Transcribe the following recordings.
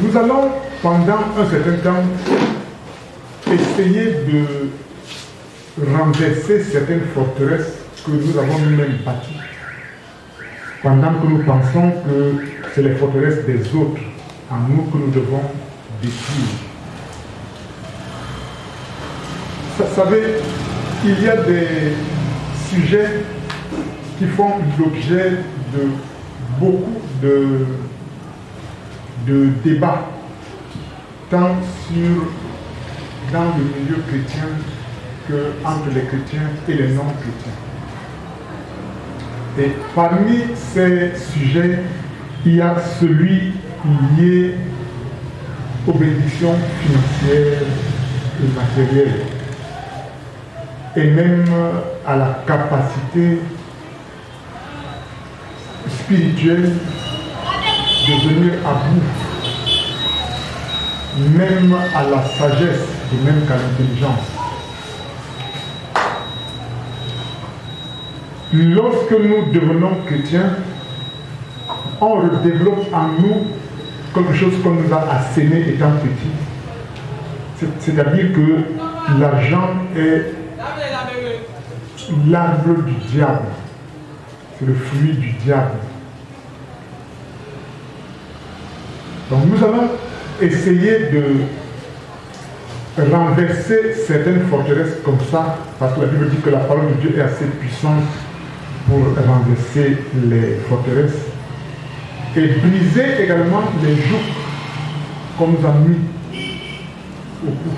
Nous allons, pendant un certain temps, essayer de renverser certaines forteresses que nous avons nous-mêmes bâties, pendant que nous pensons que c'est les forteresses des autres en nous que nous devons détruire. Vous savez, il y a des sujets qui font l'objet de beaucoup de débats, tant dans le milieu chrétien que entre les chrétiens et les non-chrétiens. Et parmi ces sujets, il y a celui lié aux bénédictions financières et matérielles, et même à la capacité spirituelle de venir à bout, même à la sagesse, de même qu'à l'intelligence. Lorsque nous devenons chrétiens, on redéveloppe en nous quelque chose qu'on nous a asséné étant petit. C'est-à-dire que l'argent est l'arbre du diable. C'est le fruit du diable. Donc nous allons essayer de renverser certaines forteresses comme ça, parce que la Bible dit que la parole de Dieu est assez puissante pour renverser les forteresses, et briser également les jougs qu'on nous a mis au cou.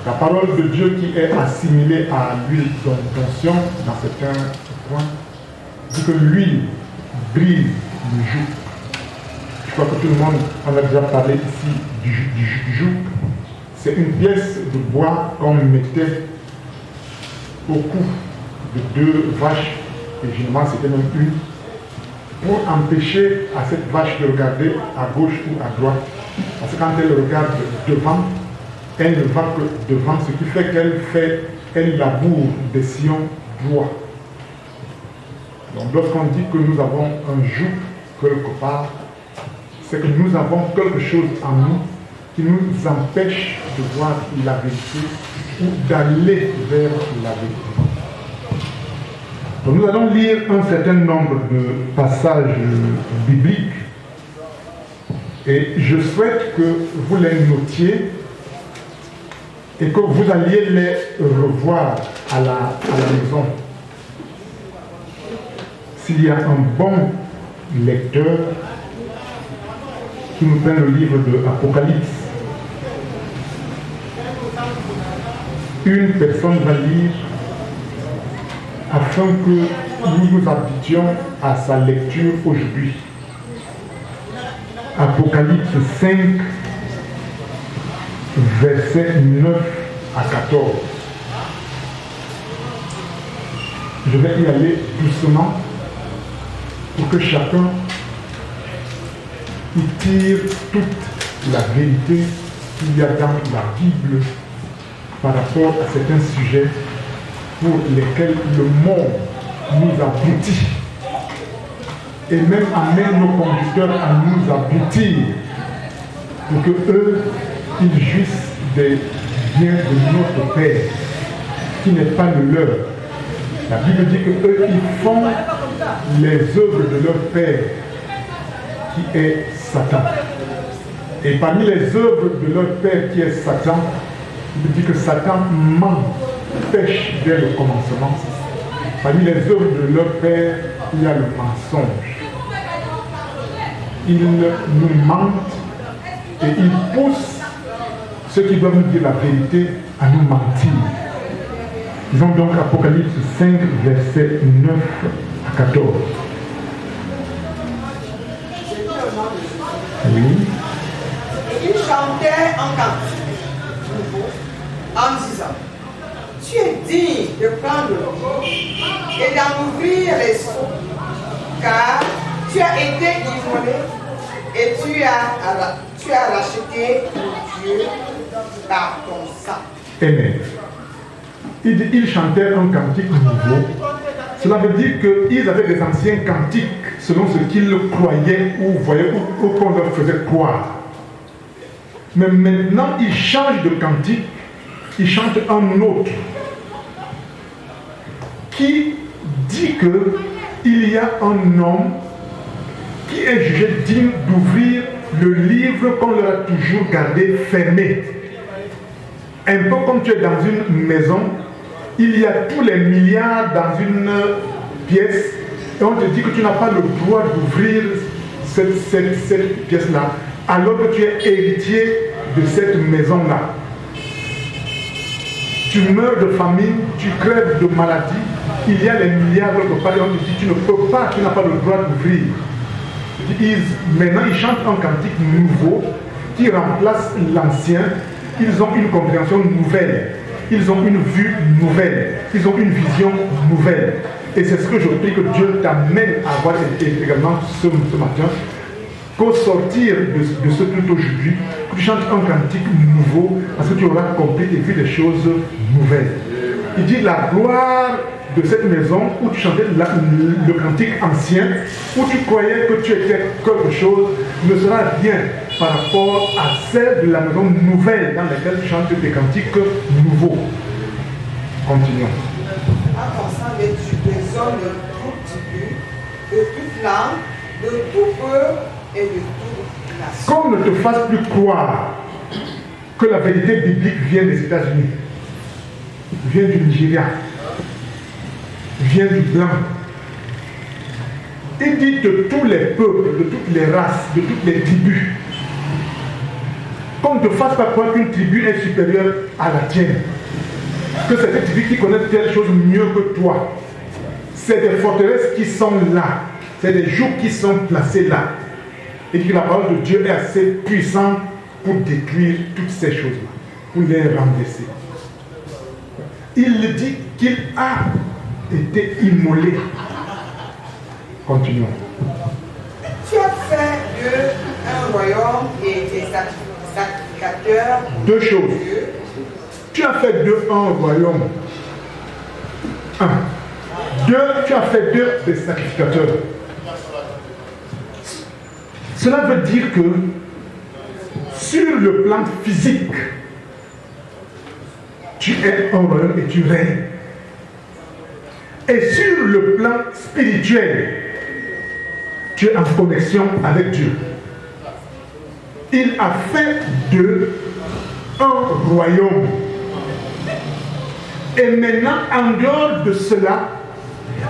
La parole de Dieu qui est assimilée à l'huile d'onction dans certains points, dit que l'huile brise le joug. Je crois que tout le monde en a déjà parlé ici du joug. C'est une pièce de bois qu'on mettait au cou de deux vaches, et généralement c'était même une, pour empêcher à cette vache de regarder à gauche ou à droite. Parce que quand elle regarde devant, elle ne va que devant, ce qui fait qu'elle laboure des sillons droits. Donc lorsqu'on dit que nous avons un joug quelque part, c'est que nous avons quelque chose en nous qui nous empêche de voir la vérité ou d'aller vers la vérité. Donc nous allons lire un certain nombre de passages bibliques et je souhaite que vous les notiez et que vous alliez les revoir à la maison. S'il y a un bon lecteur qui nous prend le livre de l'Apocalypse, une personne va lire afin que nous nous habituions à sa lecture aujourd'hui. Apocalypse 5, versets 9 à 14. Je vais y aller doucement pour que chacun y tire toute la vérité qu'il y a dans la Bible par rapport à certains sujets pour lesquels le monde nous abrutit et même amène nos conducteurs à nous abrutir pour que eux, ils jouissent des biens de notre Père qui n'est pas le leur. La Bible dit que eux, ils font les œuvres de leur Père qui est Satan. Et parmi les œuvres de leur Père qui est Satan, il dit que Satan ment, pêche dès le commencement. Parmi les œuvres de leur Père, il y a le mensonge. Ils nous mentent et ils poussent ceux qui doivent nous dire la vérité à nous mentir. Ils ont donc Apocalypse 5, versets 9 à 14. Oui. Et il chantait en cantique en disant: tu es digne de prendre l'eau et d'en ouvrir les seaux, car tu as été immolé et tu as racheté pour Dieu par ton sang. Amen. Il chantait un cantique nouveau. Cela veut dire qu'ils avaient des anciens cantiques selon ce qu'ils croyaient ou voyaient ou qu'on leur faisait croire. Mais maintenant, il change de cantique, il chante un autre qui dit qu'il y a un homme qui est jugé digne d'ouvrir le livre qu'on leur a toujours gardé fermé. Un peu comme tu es dans une maison, il y a tous les milliards dans une pièce et on te dit que tu n'as pas le droit d'ouvrir cette pièce-là, alors que tu es héritier de cette maison-là. Tu meurs de famine, tu crèves de maladie, il y a les milliards quelque part et on te dit tu ne peux pas, tu n'as pas le droit d'ouvrir. Maintenant ils chantent un cantique nouveau qui remplace l'ancien. Ils ont une compréhension nouvelle, ils ont une vue nouvelle, ils ont une vision nouvelle. Et c'est ce que je prie que Dieu t'amène à voir également ce matin, qu'au sortir de ce culte aujourd'hui, que tu chantes un cantique nouveau, parce que tu auras compris et vu des choses nouvelles. Il dit la gloire de cette maison où tu chantais le cantique ancien, où tu croyais que tu étais quelque chose, ne sera rien par rapport à celle de la maison nouvelle dans laquelle tu chantes des cantiques nouveaux. Continuons. Avançant des hommes de tout tribu, de toute langue, de tout peuple et de toute nation. Qu'on ne te fasse plus croire que la vérité biblique vient des États-Unis, vient du Nigeria, vient du blanc. Il dit de tous les peuples, de toutes les races, de toutes les tribus. Qu'on ne te fasse pas croire qu'une tribu est supérieure à la tienne. Que c'est des tribus qui connaissent telle chose mieux que toi. C'est des forteresses qui sont là. C'est des jours qui sont placés là. Et que la parole de Dieu est assez puissante pour détruire toutes ces choses-là, pour les renverser. Il dit qu'il a été immolé. Continuons. Tu as fait d'eux un royaume et des sacrificateurs. Deux choses. Tu as fait d'eux un royaume. Un. Deux, tu as fait d'eux des sacrificateurs. Cela veut dire que sur le plan physique, tu es un royaume et tu règnes. Et sur le plan spirituel, tu es en connexion avec Dieu. Il a fait d'eux un royaume. Et maintenant, en dehors de cela,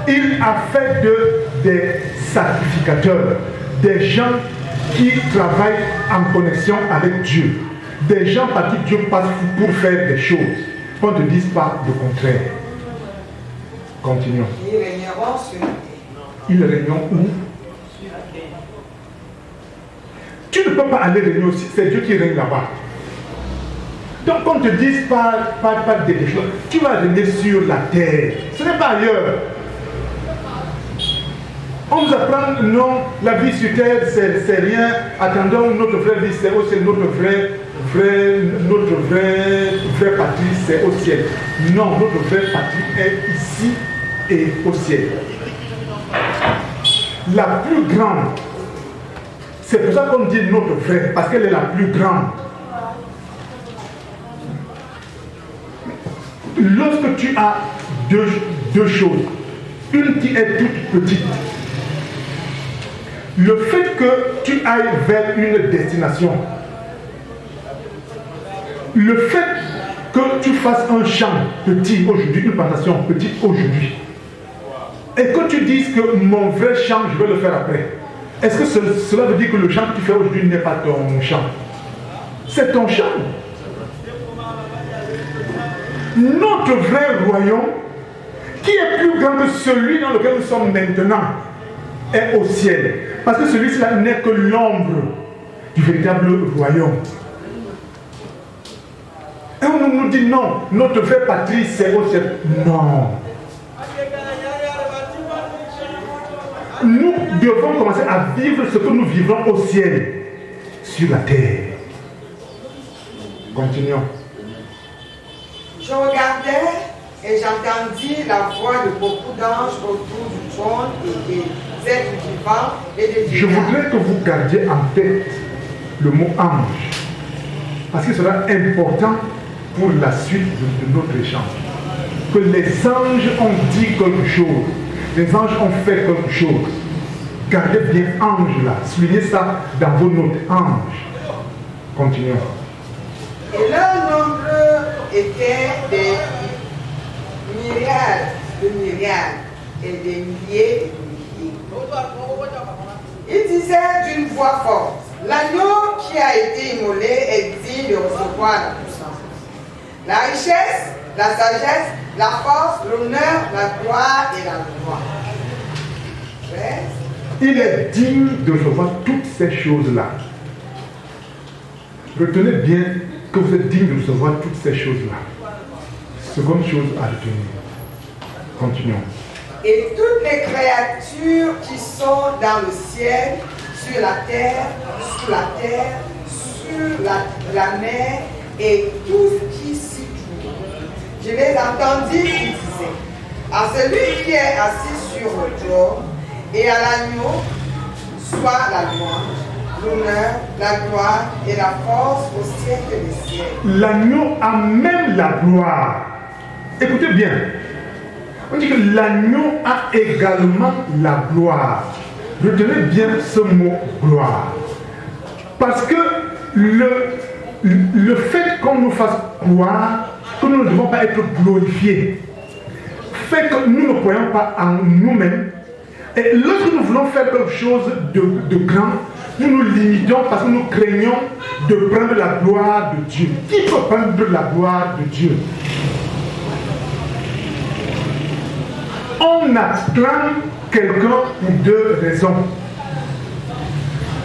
il a fait d'eux des sacrificateurs, des gens qui travaillent en connexion avec Dieu, des gens par qui Dieu passe pour faire des choses, qu'on ne te dise pas le contraire. Continuons. Ils régneront sur la terre. Ils régneront où? Tu ne peux pas aller régner aussi, c'est Dieu qui règne là-bas. Donc qu'on ne te dise pas des choses, tu vas régner sur la terre, ce n'est pas ailleurs. On nous apprend, non, la vie sur terre, c'est rien. Attendons, notre vraie vie, c'est au ciel. Notre vraie patrie, c'est au ciel. Non, notre vraie patrie est ici et au ciel. La plus grande, c'est pour ça qu'on dit notre vraie, parce qu'elle est la plus grande. Lorsque tu as deux choses, une qui est toute petite, le fait que tu ailles vers une destination, le fait que tu fasses un champ petit aujourd'hui, une plantation petite aujourd'hui, et que tu dises que mon vrai champ, je vais le faire après, est-ce que cela veut dire que le champ que tu fais aujourd'hui n'est pas ton champ? C'est ton champ. Notre vrai royaume, qui est plus grand que celui dans lequel nous sommes maintenant, est au ciel. Parce que celui-ci n'est que l'ombre du véritable royaume. Et on nous dit non, notre vraie patrie c'est au ciel. Non. Nous devons commencer à vivre ce que nous vivons au ciel, sur la terre. Continuons. Je regardais et j'entendis la voix de beaucoup d'anges autour du trône et des êtres vivants et des Je voudrais que vous gardiez en tête le mot ange. parce que ce sera important pour la suite de notre échange. Que les anges ont dit quelque chose, les anges ont fait quelque chose. Gardez bien ange là, soulignez ça dans vos notes, ange. Continuons. Et leur nombre était des myriades de myriades et des milliers de milliers. Il disait d'une voix forte, l'agneau qui a été immolé est digne de recevoir la puissance, la richesse, la sagesse, la force, l'honneur, la gloire et la gloire. Ouais. Il est digne de recevoir toutes ces choses-là. Retenez bien que vous êtes digne de recevoir toutes ces choses-là. Seconde chose à retenir. Continuons. Et toutes les créatures qui sont dans le ciel, sur la terre, sous la terre, sur la mer et tout ce qui s'y trouve. Je les entendis qui disaient, à celui qui est assis sur le trône et à l'agneau, soit la louange, l'honneur, la gloire et la force au siècle des siècles. L'agneau a même la gloire. Écoutez bien. On dit que l'agneau a également la gloire. Retenez bien ce mot gloire. Parce que le fait qu'on nous fasse croire que nous ne devons pas être glorifiés fait que nous ne croyons pas en nous-mêmes. Et lorsque nous voulons faire quelque chose de grand, nous nous limitons parce que nous craignons de prendre la gloire de Dieu. Qui peut prendre la gloire de Dieu? On acclame quelqu'un pour deux raisons.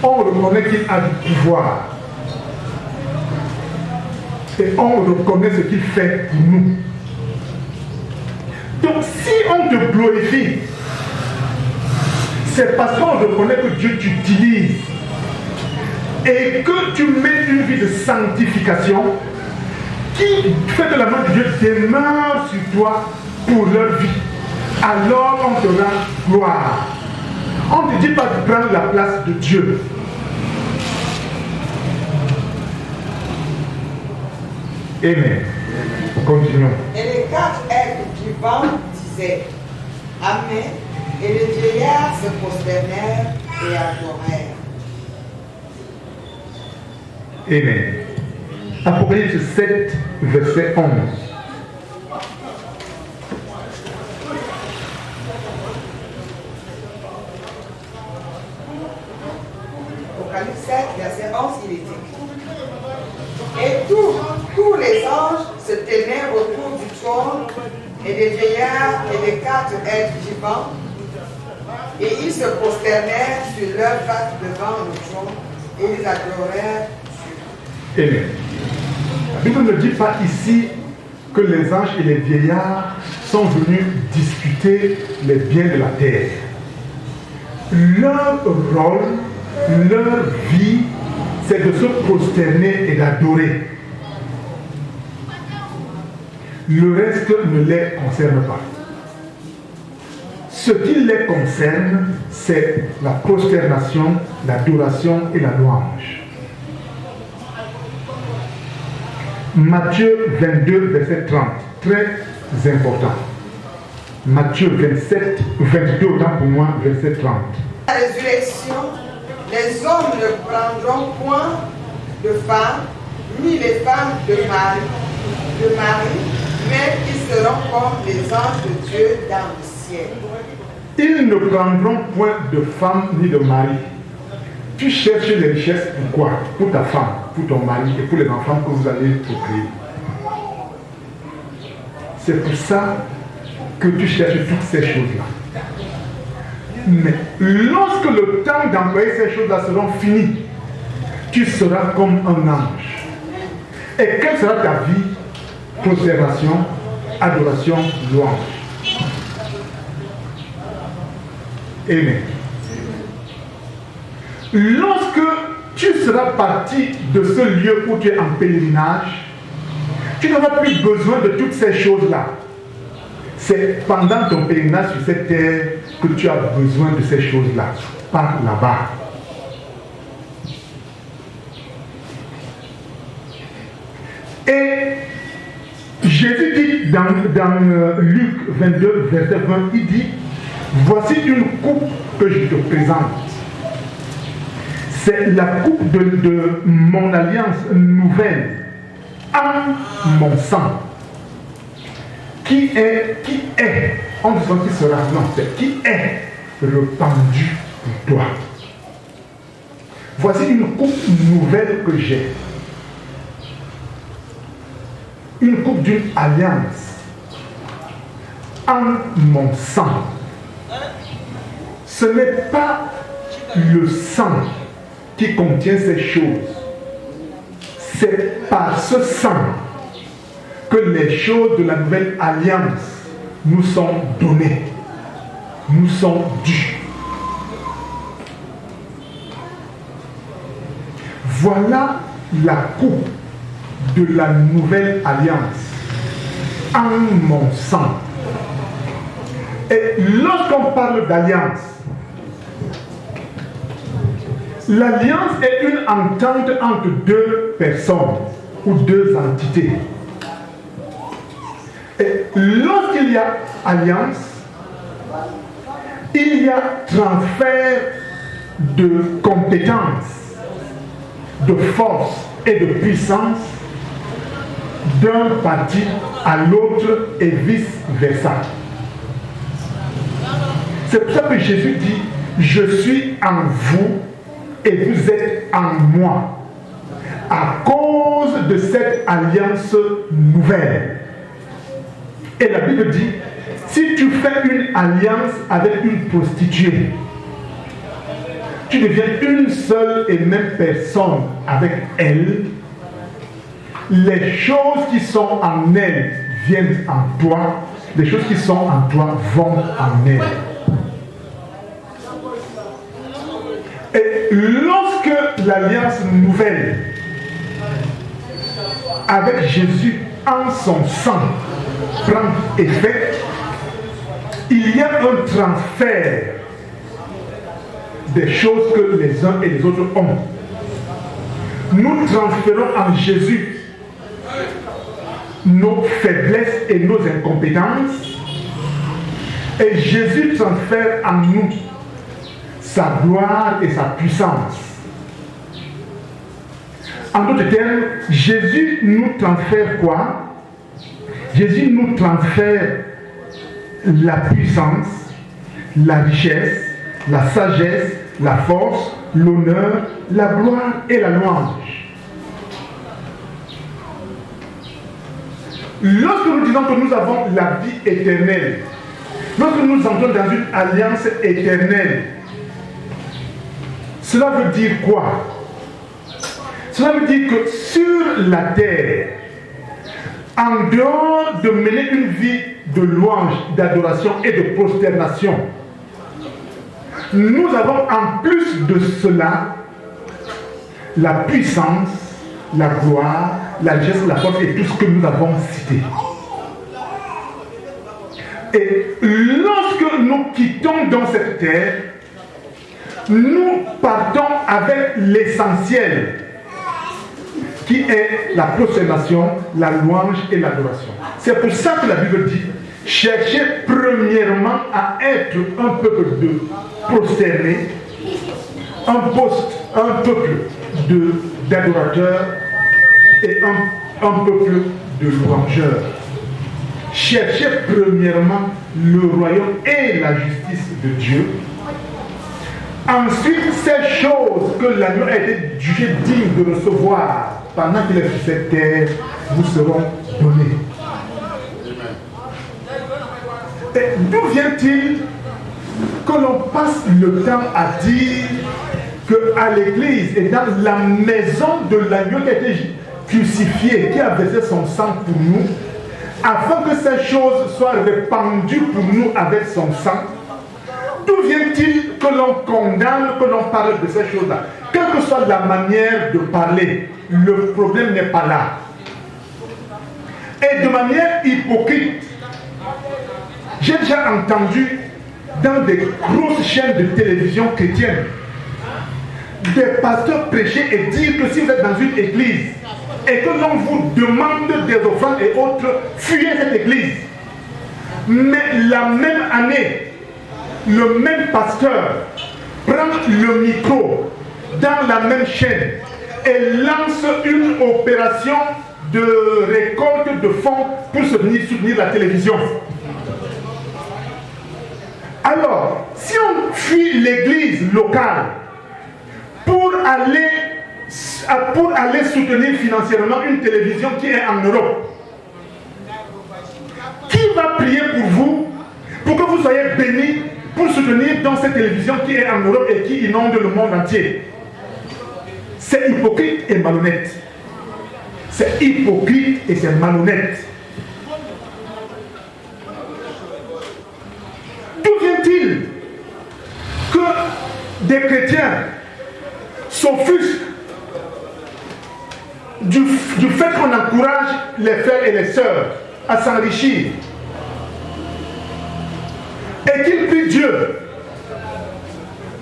On reconnaît qu'il a du pouvoir. Et on reconnaît ce qu'il fait pour nous. Donc si on te glorifie, c'est parce qu'on reconnaît que Dieu t'utilise et que tu mets une vie de sanctification qui fait que la main de Dieu demeure sur toi pour leur vie. Alors on te rend gloire. On ne te dit pas de prendre la place de Dieu. Amen. Continuons. Et les quatre êtres vivants disaient Amen. Et les vieillards se prosternèrent et adorèrent. Amen. Apocalypse 7, verset 11. Apocalypse 7, verset 11, il est dit. Et tous les anges se tenaient autour du trône, et les vieillards et les quatre êtres vivants, et ils se prosternèrent sur leurs pattes devant le trône, et ils adorèrent Dieu. Amen. La Bible ne dit pas ici que les anges et les vieillards sont venus discuter les biens de la terre. Leur rôle, leur vie, c'est de se prosterner et d'adorer. Le reste ne les concerne pas. Ce qui les concerne, c'est la prosternation, l'adoration et la louange. Matthieu 22, verset 30, très important. Matthieu 27, 22, autant pour moi, verset 30. À la résurrection, les hommes ne prendront point de femmes, ni les femmes de Marie, mais ils seront comme les anges de Dieu dans le ciel. Ils ne prendront point de femme ni de mari. Tu cherches les richesses pour quoi? Pour ta femme, pour ton mari et pour les enfants que vous allez procréer. C'est pour ça que tu cherches toutes ces choses-là. Mais lorsque le temps d'employer ces choses-là sera fini, tu seras comme un ange. Et quelle sera ta vie? Conservation, adoration, louange. Amen. Lorsque tu seras parti de ce lieu où tu es en pèlerinage, tu n'auras plus besoin de toutes ces choses-là. C'est pendant ton pèlerinage sur cette terre que tu as besoin de ces choses-là. Par là-bas. Dans Luc 22, verset 20, il dit, voici une coupe que je te présente. C'est la coupe de mon alliance nouvelle en mon sang. Qui est, on ne sait qui sera, non, c'est qui est répandu pour toi. Voici une coupe nouvelle que j'ai. Une coupe d'une alliance en mon sang. Ce n'est pas le sang qui contient ces choses. C'est par ce sang que les choses de la nouvelle alliance nous sont données, nous sont dues. Voilà la coupe de la nouvelle alliance en mon sang. Et lorsqu'on parle d'alliance, l'alliance est une entente entre deux personnes ou deux entités. Et lorsqu'il y a alliance, il y a transfert de compétences, de force et de puissance d'un parti à l'autre et vice-versa. C'est pour ça que Jésus dit, je suis en vous et vous êtes en moi, à cause de cette alliance nouvelle. Et la Bible dit, si tu fais une alliance avec une prostituée, tu deviens une seule et même personne avec elle, les choses qui sont en elle viennent en toi, les choses qui sont en toi vont en elle. Et lorsque l'alliance nouvelle avec Jésus en son sang prend effet, il y a un transfert des choses que les uns et les autres ont. Nous transférons en Jésus nos faiblesses et nos incompétences, et Jésus transfère en nous sa gloire et sa puissance. En d'autres termes, Jésus nous transfère quoi? Jésus nous transfère la puissance, la richesse, la sagesse, la force, l'honneur, la gloire et la louange. Lorsque nous disons que nous avons la vie éternelle, lorsque nous entrons dans une alliance éternelle, cela veut dire quoi? Cela veut dire que sur la terre, en dehors de mener une vie de louange, d'adoration et de prosternation, nous avons en plus de cela la puissance, la gloire, la richesse, la force et tout ce que nous avons cité. Et lorsque nous quittons dans cette terre, nous partons avec l'essentiel qui est la prosternation, la louange et l'adoration. C'est pour ça que la Bible dit, cherchez premièrement à être un peuple de prosternés, un peuple d'adorateurs et un peuple de louangeurs. Cherchez premièrement le royaume et la justice de Dieu. Ensuite, ces choses que l'agneau a été jugé digne de recevoir pendant qu'il est sur cette terre vous seront données. Et d'où vient-il que l'on passe le temps à dire qu'à l'église et dans la maison de l'agneau qui a été crucifié, qui a versé son sang pour nous, afin que ces choses soient répandues pour nous avec son sang? D'où vient-il que l'on condamne, que l'on parle de ces choses-là? Quelle que soit la manière de parler, le problème n'est pas là. Et de manière hypocrite, j'ai déjà entendu dans des grosses chaînes de télévision chrétiennes des pasteurs prêcher et dire que si vous êtes dans une église et que l'on vous demande des offrandes et autres, fuyez cette église. Mais la même année, le même pasteur prend le micro dans la même chaîne et lance une opération de récolte de fonds pour soutenir la télévision. Alors, si on fuit l'église locale pour aller soutenir financièrement une télévision qui est en Europe, qui va prier pour vous, pour que vous soyez bénis, pour soutenir dans cette télévision qui est en Europe et qui inonde le monde entier? C'est hypocrite et malhonnête. C'est hypocrite et c'est malhonnête. D'où vient-il que des chrétiens s'offusquent du fait qu'on encourage les frères et les sœurs à s'enrichir et qu'ils prient Dieu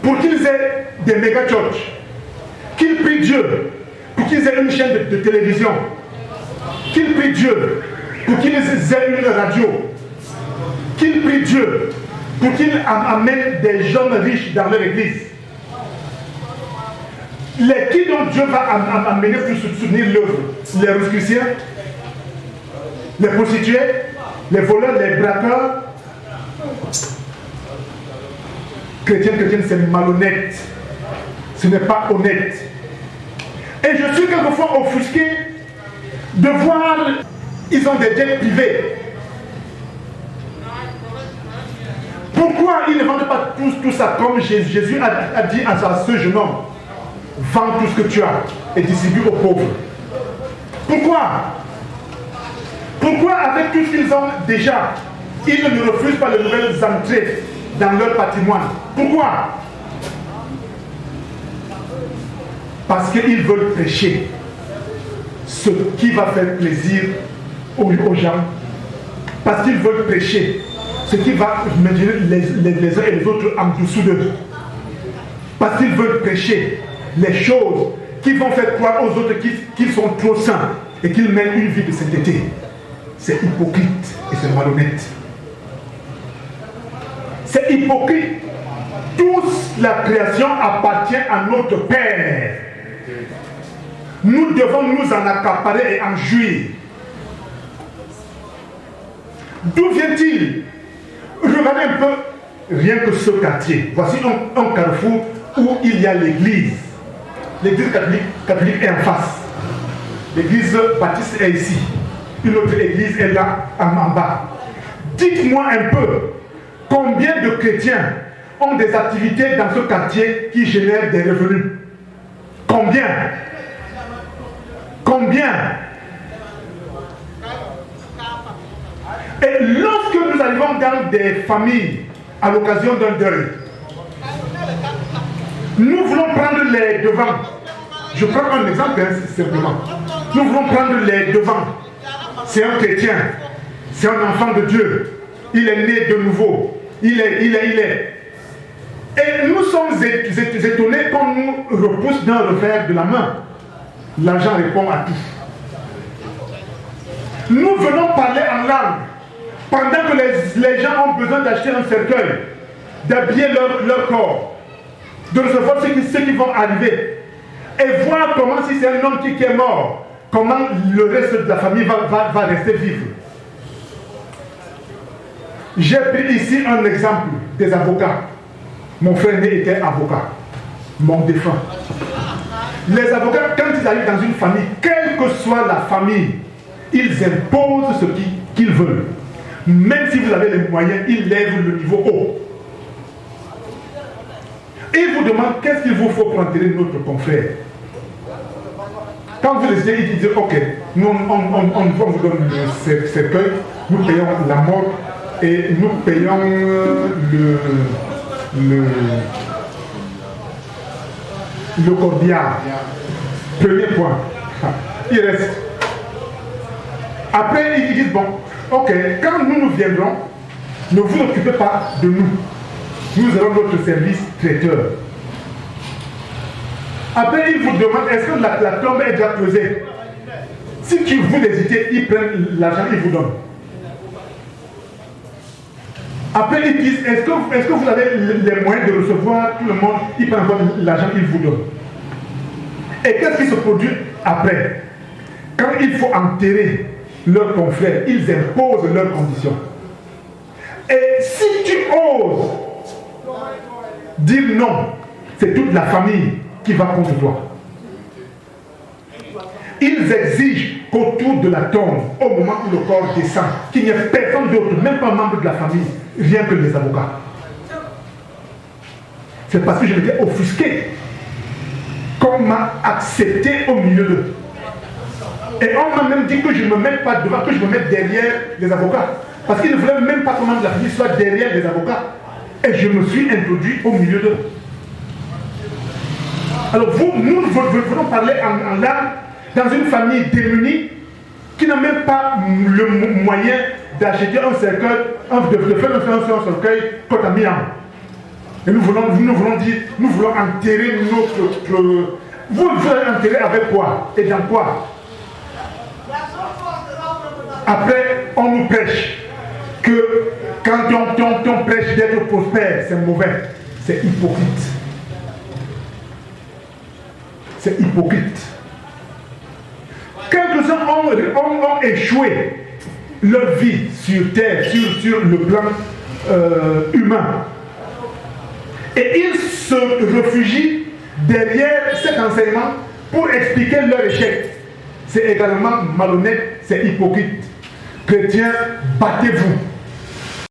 pour qu'ils aient des méga-churches, qu'ils prient Dieu pour qu'ils aient une chaîne de télévision, qu'ils prient Dieu pour qu'ils aient une radio, qu'ils prient Dieu pour qu'ils amènent des jeunes riches dans leur église. Qui dont Dieu va amener pour soutenir l'œuvre? Les rescoussiens, les prostituées, les voleurs, les braqueurs. Chrétienne, c'est malhonnête. Ce n'est pas honnête. Et je suis quelquefois offusqué de voir, ils ont des jets privés. Pourquoi ils ne vendent pas tout ça comme Jésus a dit à ce jeune homme? Vends tout ce que tu as et distribue aux pauvres. Pourquoi? Pourquoi avec tout ce qu'ils ont déjà, ils ne refusent pas les nouvelles entrées dans leur patrimoine? Pourquoi? Parce qu'ils veulent prêcher ce qui va faire plaisir aux gens. Parce qu'ils veulent prêcher ce qui va mettre les uns et les autres en dessous d'eux. Parce qu'ils veulent prêcher les choses qui vont faire croire aux autres qu'ils sont trop saints et qu'ils mènent une vie de sainteté. C'est hypocrite et c'est malhonnête. C'est hypocrite. Toute la création appartient à notre Père. Nous devons nous en accaparer et en jouir. D'où vient-il? Regardez un peu, rien que ce quartier. Voici un carrefour où il y a l'église. L'église catholique est en face. L'église baptiste est ici. Une autre église est là, en bas. Dites-moi un peu, combien de chrétiens ont des activités dans ce quartier qui génèrent des revenus? Combien? Combien? Et lorsque nous arrivons dans des familles à l'occasion d'un deuil, nous voulons prendre les devants. Je prends un exemple simplement. Nous voulons prendre les devants. C'est un chrétien, c'est un enfant de Dieu. Il est né de nouveau. Il est. Et nous sommes étonnés quand nous repousse d'un revers de la main. L'argent répond à tout. Nous venons parler en langue pendant que les gens ont besoin d'acheter un cercueil, d'habiller leur corps, de recevoir ceux qui vont arriver et voir comment, si c'est un homme qui est mort, comment le reste de la famille va rester vivre. J'ai pris ici un exemple des avocats. Mon frère né était avocat, mon défunt. Les avocats, quand ils arrivent dans une famille, quelle que soit la famille, ils imposent ce qu'ils veulent. Même si vous avez les moyens, ils lèvent le niveau haut. Et ils vous demandent qu'est-ce qu'il vous faut pour enterrer notre confrère. Quand vous les dites, ils disent ok, nous on vous donne le cercueil, nous payons la mort et nous payons le corbillard. Premier point. Il reste. Après, ils disent bon, ok, quand nous viendrons, ne vous occupez pas de nous. Nous aurons notre service traiteur. Après, ils vous demandent est-ce que la tombe est déjà pesée. Si vous hésitez, ils prennent l'argent, ils vous donnent. Après, ils disent est-ce que vous avez les moyens de recevoir tout le monde. Ils prennent l'argent, ils vous donnent. Et qu'est-ce qui se produit après? Quand il faut enterrer leurs confrères, ils imposent leurs conditions. Et si tu oses dire non, c'est toute la famille qui va contre toi. Ils exigent qu'autour de la tombe, au moment où le corps descend, qu'il n'y ait personne d'autre, même pas un membre de la famille, rien que les avocats. C'est parce que je m'étais offusqué qu'on m'a accepté au milieu d'eux. Et on m'a même dit que je ne me mette pas devant, que je me mette derrière les avocats. Parce qu'ils ne voulaient même pas que un membre de la famille soit derrière les avocats. Et je me suis introduit au milieu d'eux. Alors nous venons parler en langue dans une famille démunie qui n'a même pas le moyen d'acheter un cercueil, de faire un cercueil côte à Miam. Et nous voulons dire, nous voulons enterrer notre... Vous voulez enterrer avec quoi? Et dans quoi? Après, on nous prêche que quand on prêche d'être prospère, c'est mauvais. C'est hypocrite. C'est hypocrite. Quelques-uns ont échoué leur vie sur terre, sur le plan humain. Et ils se réfugient derrière cet enseignement pour expliquer leur échec. C'est également malhonnête, c'est hypocrite. Chrétiens, battez-vous.